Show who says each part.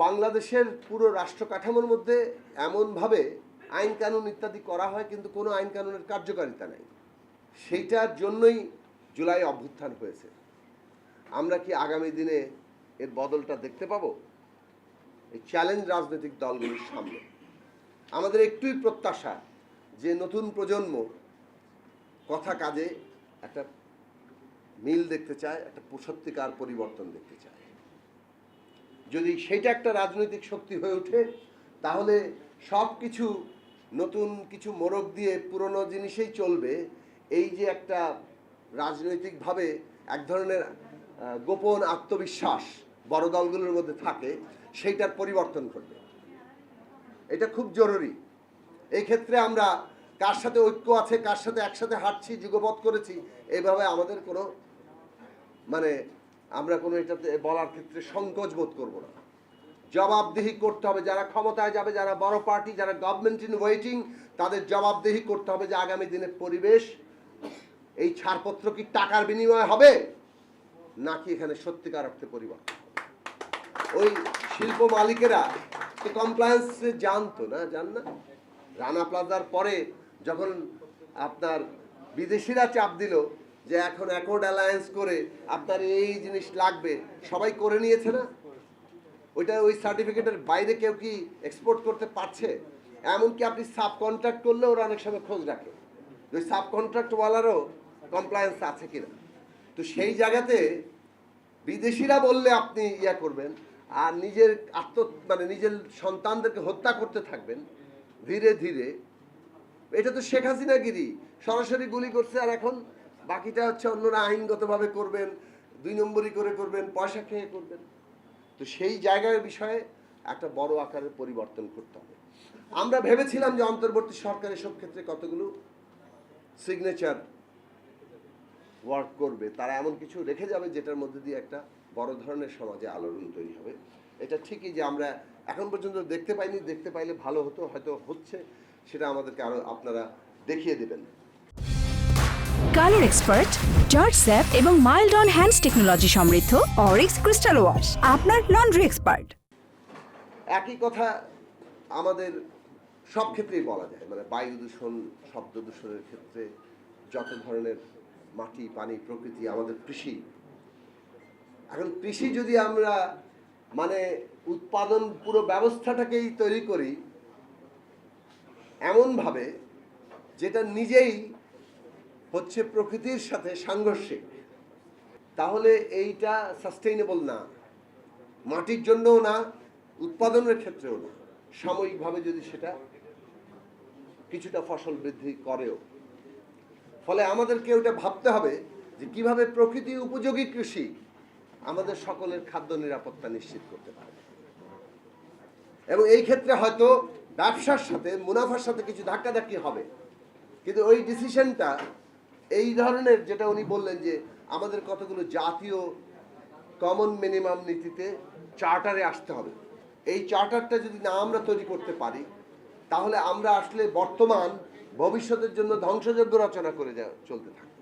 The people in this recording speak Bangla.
Speaker 1: বাংলাদেশের পুরো রাষ্ট্র কাঠামোর মধ্যে এমনভাবে আইন কানুন ইত্যাদি করা হয়, কিন্তু কোনো আইন কানুনের কার্যকারিতা নাই। সেইটার জন্যই জুলাই অভ্যুত্থান হয়েছে। আমরা কি আগামী দিনে এর বদলটা দেখতে পাবো? এই চ্যালেঞ্জ রাজনৈতিক দলগুলির সামনে আমাদের একটুই প্রত্যাশা যে নতুন প্রজন্ম কথা কাজে একটা মিল দেখতে চায়, একটা সত্যিকার পরিবর্তন দেখতে চায়। যদি সেইটা একটা রাজনৈতিক শক্তি হয়ে ওঠে, তাহলে সব কিছু নতুন কিছু মোড়ক দিয়ে পুরনো জিনিসেই চলবে। এই যে একটা রাজনৈতিকভাবে এক ধরনের গোপন আত্মবিশ্বাস বড় দলগুলোর মধ্যে থাকে, সেইটার পরিবর্তন ঘটবে। এটা খুব জরুরি। এই ক্ষেত্রে আমরা কার সাথে ঐক্য আছে, কার সাথে একসাথে হাঁটছি, যুগপৎ করেছি, এইভাবে আমাদের কোনো আমরা কোনো এটাতে বলার ক্ষেত্রে সংকোচ বোধ করব না। জবাবদিহি করতে হবে। যারা ক্ষমতায় যাবে, যারা বড় পার্টি, যারা গভর্নমেন্ট ইন ওয়েটিং, তাদের জবাবদিহি করতে হবে যে আগামী দিনের পরিবেশ, এই ছাড়পত্র কি টাকার বিনিময়ে হবে নাকি এখানে সত্যিকার অর্থে পরিবর্তন। ওই শিল্প মালিকেরা তো কমপ্লায়েন্সে জানতো না, জান না। রানা প্লাজার পরে যখন আপনার বিদেশিরা চাপ দিল যে এখন অ্যাকর্ড অ্যালায়েন্স করে আপনার এই জিনিস লাগবে, সবাই করে নিয়েছে না। ওইটা ওই সার্টিফিকেটের বাইরে কেউ কি এক্সপোর্ট করতে পারছে? এমনকি আপনি সাব কন্ট্রাক্ট করলে ওরা অনেক সময় খোঁজ রাখে ওই সাব কন্ট্রাক্টওয়ালারও কমপ্লায়েন্স আছে কিনা। তো সেই জায়গাতে বিদেশিরা বললে আপনি ইয়া করবেন, আর নিজের নিজের সন্তানদেরকে হত্যা করতে থাকবেন ধীরে ধীরে। এটা তো শেখ হাসিনাগিরি, সরাসরি গুলি করছে, আর এখন বাকিটা হচ্ছে অন্যরা আইনগতভাবে করবেন, 2 নম্বরই করে করবেন, পয়সা খেয়ে করবেন। তো সেই জায়গার বিষয়ে একটা বড় আকারের পরিবর্তন করতে হবে। আমরা ভেবেছিলাম যে অন্তর্বর্তী সরকার এসব ক্ষেত্রে কতগুলো সিগনেচার ওয়ার্ক করবে, তারা এমন কিছু রেখে যাবে যেটার মধ্যে দিয়ে একটা বড় ধরনের সমাজে আলোড়ন তৈরি হবে। এটা ঠিকই যে আমরা এখন পর্যন্ত দেখতে পাইনি, দেখতে পাইলে ভালো হতো, হয়তো হচ্ছে, সেটা আমাদেরকে আরো আপনারা দেখিয়ে দেবেন।
Speaker 2: কালার এক্সপার্ট, জর্জ স্যাপ এবং মাইল্ড অন হ্যান্ডস টেকনোলজি সমৃদ্ধ অরিক্স ক্রিস্টাল ওয়াশ আপনার লন্ড্রি এক্সপার্ট।
Speaker 1: একই কথা আমাদের সব ক্ষেত্রেই বলা যায়, বায়ু দূষণ, শব্দ দূষণের ক্ষেত্রে, যত ধরনের মাটি, পানি, প্রকৃতি, আমাদের কৃষি। এখন কৃষি যদি আমরা উৎপাদন পুরো ব্যবস্থাটাকেই তৈরি করি এমনভাবে যেটা নিজেই হচ্ছে প্রকৃতির সাথে সাংঘর্ষিক, তাহলে এইটা সাস্টেইনেবল না, মাটির জন্যও না, উৎপাদনের ক্ষেত্রেও না। সাময়িকভাবে যদি সেটা কিছুটা ফসল বৃদ্ধি করেও, ফলে আমাদেরকে ওটা ভাবতে হবে যে কিভাবে প্রকৃতি উপযোগী কৃষি আমাদের সকলের খাদ্য নিরাপত্তা নিশ্চিত করতে পারে। এবং এই ক্ষেত্রে হয়তো ব্যবসার সাথে, মুনাফার সাথে কিছু ধাক্কাধাক্কি হবে, কিন্তু ওই ডিসিশনটা এই ধরনের, যেটা উনি বললেন যে আমাদের কতগুলো জাতীয় কমন মিনিমাম নীতিতে চার্টারে আসতে হবে, এই চার্টারটা যদি না আমরা তৈরি করতে পারি, তাহলে আমরা আসলে বর্তমান ভবিষ্যতের জন্য ধ্বংসযজ্ঞ রচনা করে চলতে থাকবো।